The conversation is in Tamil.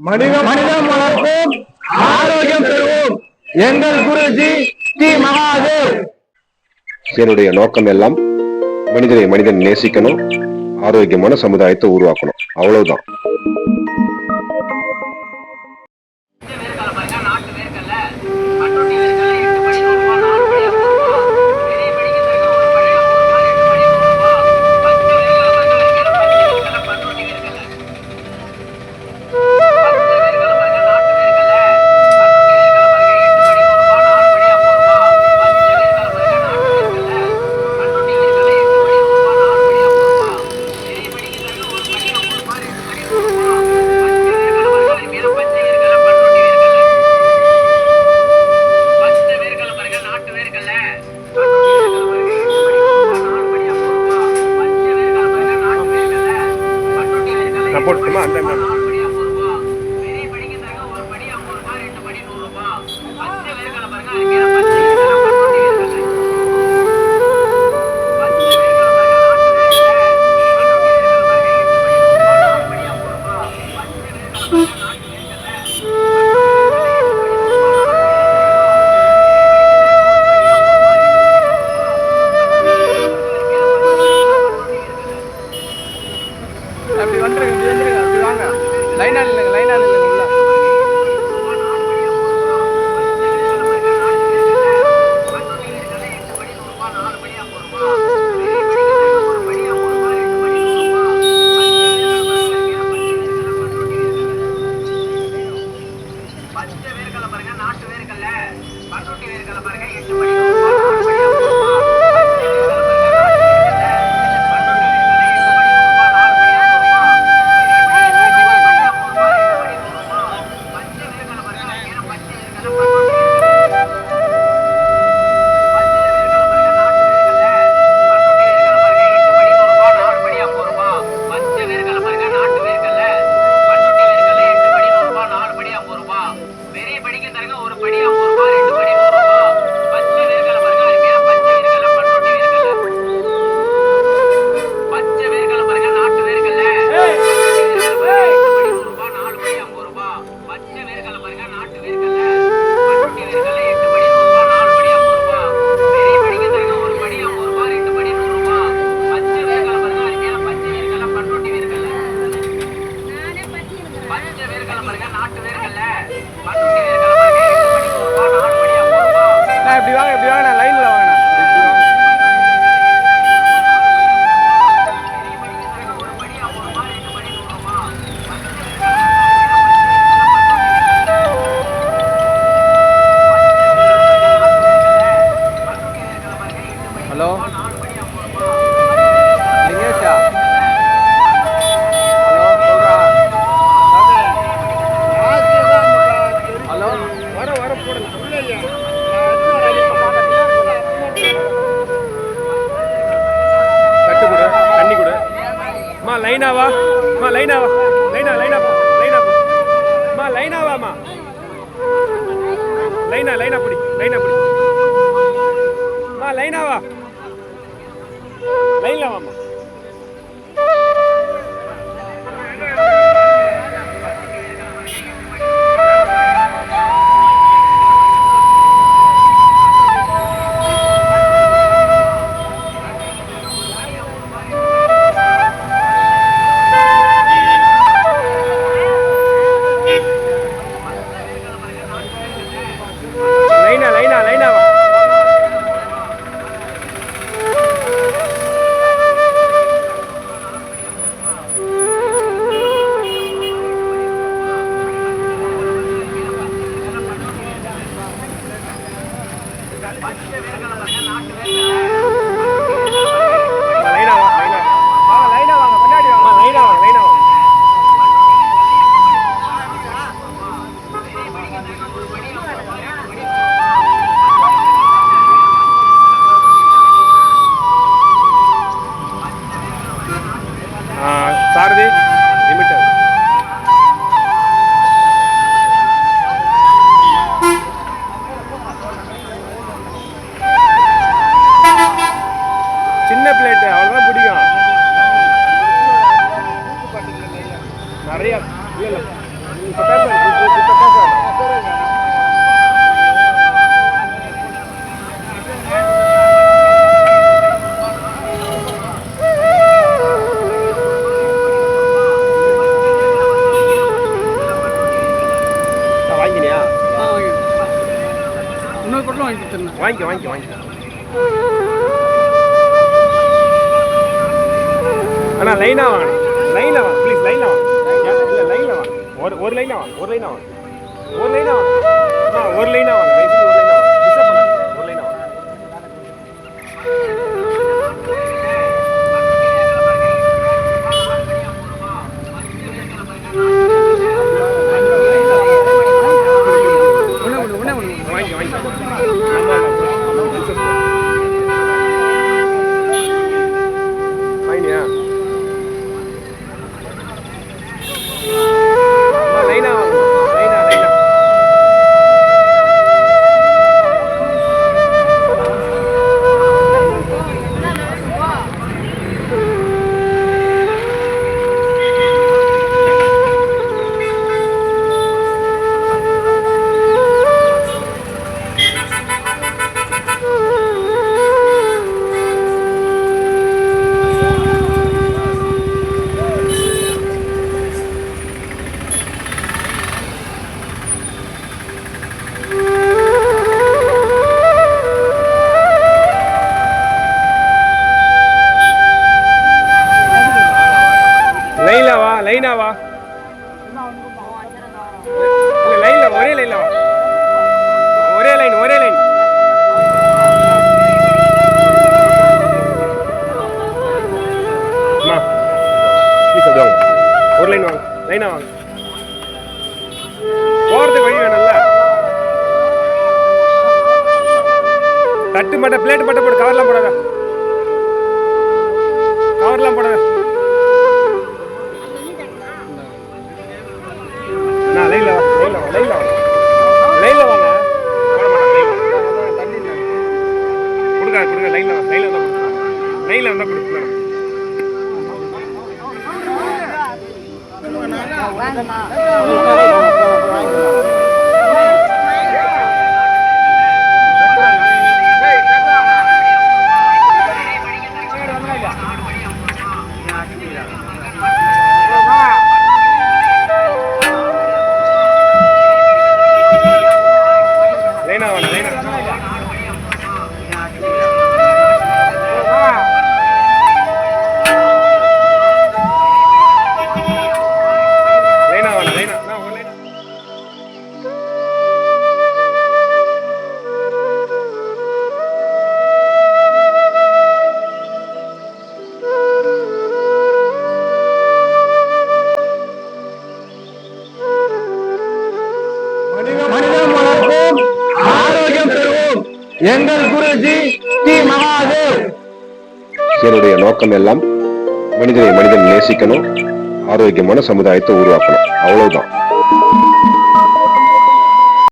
மனிதம் வளர்ப்போம், ஆரோக்கியம் பெறுவோம். எங்கள் குருஜி ஸ்ரீ மகாதேவ். என்னுடைய நோக்கம் எல்லாம் மனிதன் நேசிக்கணும், ஆரோக்கியமான சமுதாயத்தை உருவாக்கணும். அவ்வளவுதான். போட்டுமா அந்த லைனாவா லைனாவா லைனா லைனாப்பா லைனாப்பா லைனாவாமா லைனா பிடி லைனாவா லைன்ல வாமா. 150 பொருளும் வாங்கி கொடுத்துருங்க. வாங்கி அண்ணா லைனா வாங்க ப்ளீஸ் லைனா வாங்க இல்லை லைனா வாங்க ஒரு லைனா வாங்க ஒரு லைனா வாங்க ஒரு லைனா வாங்க ஒரு லைனா வாங்க டிஸ்டர்ப் பண்ணாங்க ஒரு லைனா வாங்க வாங்கியா லைனா லைனா லைனாவா இல்ல லைன்ல ஒரே லைன்ல வா ஒரே லைன் அம்மா ப்ளீஸ் அப்படி வாங்க ஒரு லைன் வாங்க லைனா வாங்க போறதுக்கு வழி வேணும்ல தட்டு மட்டும் பிளேட் மட்டும் போடு கவர்லாம் போடாத லைன்ல வாங்க போட மாட்டாங்க கொடுங்க லைன்ல வந்தா கொடுங்க மனிதம் வளர்ப்போம், ஆரோக்கியம் பெறுவோம். எங்கள் குருஜி ஸ்ரீ மகாதேவ். என்னுடைய நோக்கம் எல்லாம் மனிதனை மனிதன் நேசிக்கணும், ஆரோக்கியமான சமுதாயத்தை உருவாக்கணும். அவ்வளவுதான்.